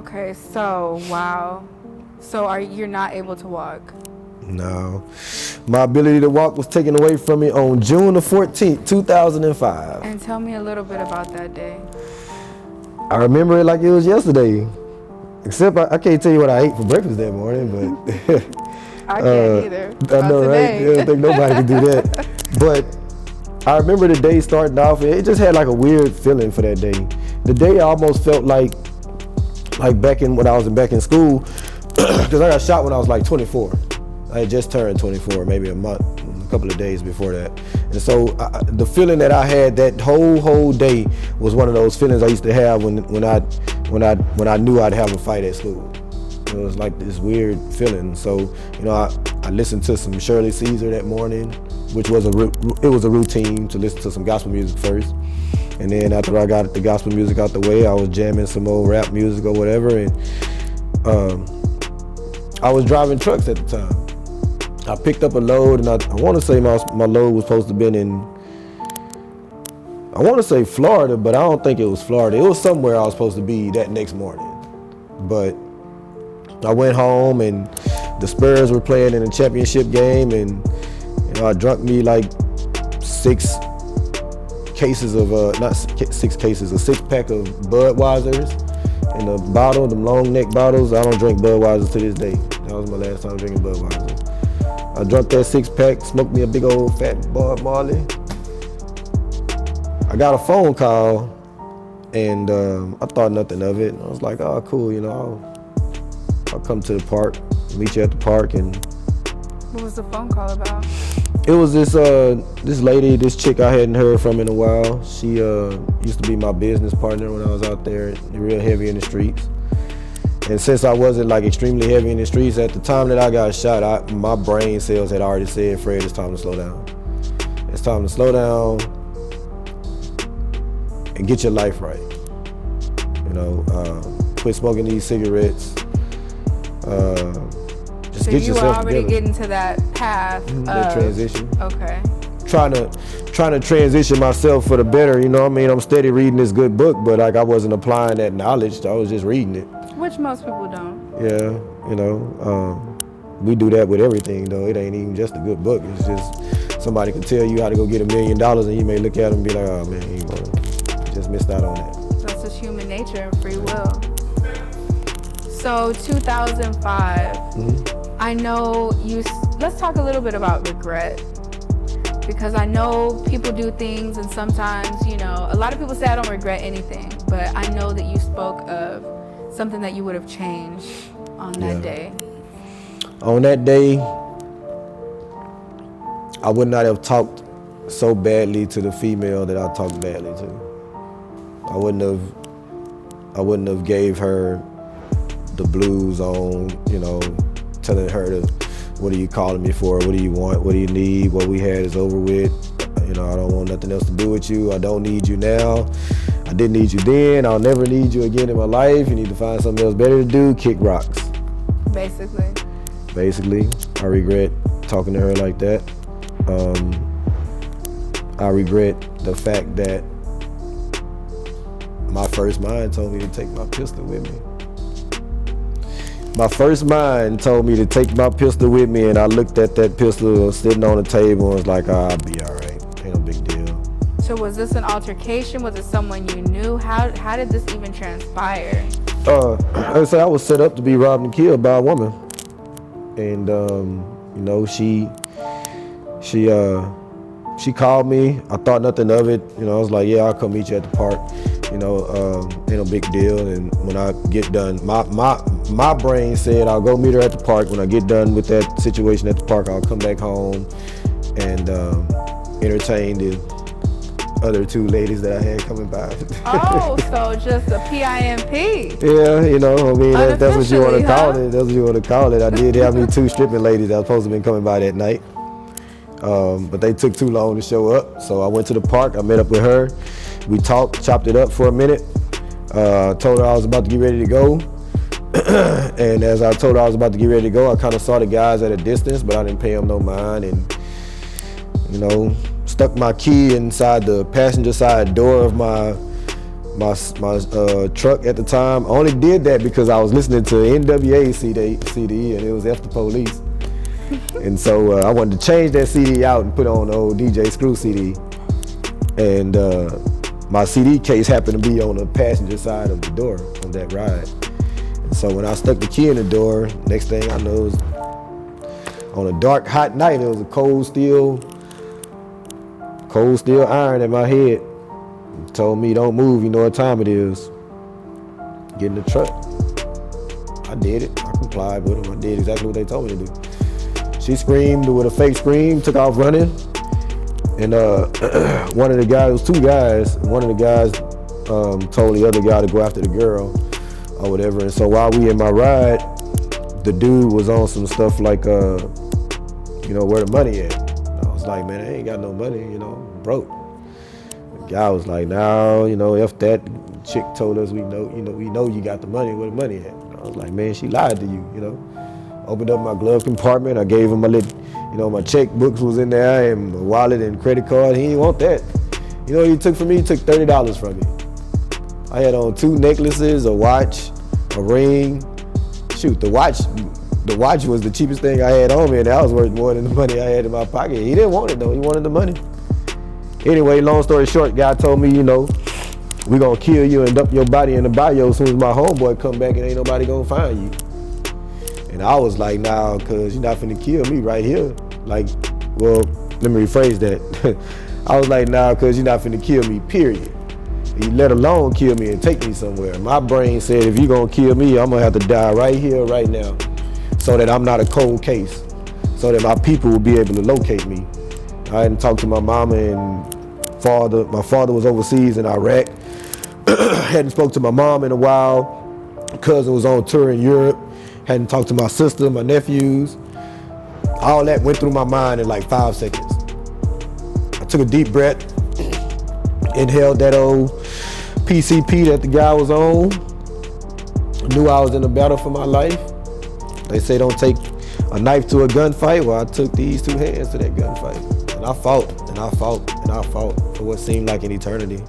Okay, so wow. So you're not able to walk? No. My ability to walk was taken away from me on June the 14th, 2005. And tell me a little bit about that day. I remember it like it was yesterday. Except I can't tell you what I ate for breakfast that morning, but I can't either. I know, right? I don't think nobody can do that. But I remember the day starting off, it just had like a weird feeling for that day. The day I almost felt like back in when I was back in school, because I got shot when I was like 24. I had just turned 24, maybe a couple of days before that. And so the feeling that I had that whole day was one of those feelings I used to have when I knew I'd have a fight at school. It was like this weird feeling. So, you know, I listened to some Shirley Caesar that morning, which was it was a routine to listen to some gospel music first. And then after I got the gospel music out the way, I was jamming some old rap music or whatever. And I was driving trucks at the time. I picked up a load, and I want to say my load was supposed to have been in, I want to say Florida, but I don't think it was Florida. It was somewhere I was supposed to be that next morning. But I went home, and the Spurs were playing in a championship game, and you know, I drunk me like 6 cases of, not 6 cases, a 6-pack of Budweisers in a bottle, them long neck bottles. I don't drink Budweisers to this day. That was my last time drinking Budweiser. I drank that 6-pack, smoked me a big old fat Bob Marley. I got a phone call, and I thought nothing of it. I was like, oh, cool, you know, I'll come to the park, meet you at the park. And what was the phone call about? it was this lady, this chick I hadn't heard from in a while. She used to be my business partner when I was out there, real heavy in the streets. And since I wasn't like extremely heavy in the streets, at the time that I got shot, my brain cells had already said, Fred, it's time to slow down. It's time to slow down and get your life right. You know, quit smoking these cigarettes. Just so get you yourself were already together. getting to that path That transition. Okay. Trying to transition myself for the better, you know what I mean? I'm steady reading this good book, but like I wasn't applying that knowledge, I was just reading it. Which most people don't. Yeah, you know, we do that with everything though. It ain't even just a good book. It's just somebody can tell you how to go get $1 million and you may look at them and be like, oh man, you just missed out on that. That's just human nature and free will. So 2005, I know let's talk a little bit about regret. Because I know people do things and sometimes, you know, a lot of people say I don't regret anything, but I know that you spoke of something that you would have changed on that day. On that day, I would not have talked so badly to the female that I talked badly to. I wouldn't have gave her the blues on, you know, telling her what are you calling me for? What do you want? What do you need? What we had is over with. You know, I don't want nothing else to do with you. I don't need you now. I didn't need you then. I'll never need you again in my life. You need to find something else better to do. Kick rocks. Basically, I regret talking to her like that. I regret the fact that my first mind told me to take my pistol with me. My first mind told me to take my pistol with me, and I looked at that pistol sitting on the table and was like, I'll be all right. Ain't no big deal. So was this an altercation? Was it someone you knew? How did this even transpire? I said I was set up to be robbed and killed by a woman. And, you know, she called me. I thought nothing of it. You know, I was like, yeah, I'll come meet you at the park. You know, ain't no big deal. And when I get done, my brain said I'll go meet her at the park. When I get done with that situation at the park, I'll come back home and entertain the other 2 ladies that I had coming by. Oh, so just a PIMP. Yeah, you know, I mean, that's what you want to call huh? it. That's what you want to call it. I did have me 2 stripping ladies that was supposed to have been coming by that night. But they took too long to show up. So I went to the park, I met up with her. We talked, chopped it up for a minute. Told her I was about to get ready to go. And as I told her I was about to get ready to go, I kind of saw the guys at a distance, but I didn't pay them no mind. And, you know, stuck my key inside the passenger side door of my my truck at the time. I only did that because I was listening to NWA CD and it was F the Police. And so I wanted to change that CD out and put on the old DJ Screw CD. And my CD case happened to be on the passenger side of the door on that ride. And so when I stuck the key in the door, next thing I know is on a dark, hot night, there was a cold steel iron in my head. It told me, don't move, you know what time it is. Get in the truck. I did it. I complied with them. I did exactly what they told me to do. She screamed with a fake scream, took off running. And one of the guys, it was two guys, one of the guys told the other guy to go after the girl or whatever. And so while we in my ride, the dude was on some stuff like, you know, where the money at? And I was like, man, I ain't got no money, you know, I'm broke. The guy was like, no, you know, if that chick told us we know you got the money, where the money at? And I was like, man, she lied to you, you know. Opened up my glove compartment, I gave him my little, you know, my checkbooks was in there and my wallet and credit card. He didn't want that. You know what he took from me? He took $30 from me. I had on 2 necklaces, a watch, a ring. Shoot, the watch was the cheapest thing I had on me, and that was worth more than the money I had in my pocket. He didn't want it though, he wanted the money. Anyway, long story short, guy told me, you know, we gonna kill you and dump your body in the bayou as soon as my homeboy come back and ain't nobody gonna find you. And I was like, nah, cause you're not finna kill me right here. Like, well, let me rephrase that. I was like, nah, cause you're not finna kill me, period. You let alone kill me and take me somewhere. My brain said, if you're gonna kill me, I'm gonna have to die right here, right now, so that I'm not a cold case, so that my people will be able to locate me. I hadn't talked to my mama and father. My father was overseas in Iraq. Hadn't spoke to my mom in a while. Cousin was on tour in Europe. Hadn't talked to my sister, my nephews. All that went through my mind in like 5 seconds. I took a deep breath, inhaled that old PCP that the guy was on. I knew I was in a battle for my life. They say don't take a knife to a gunfight. Well, I took these 2 hands to that gunfight. And I fought, and I fought, and I fought for what seemed like an eternity.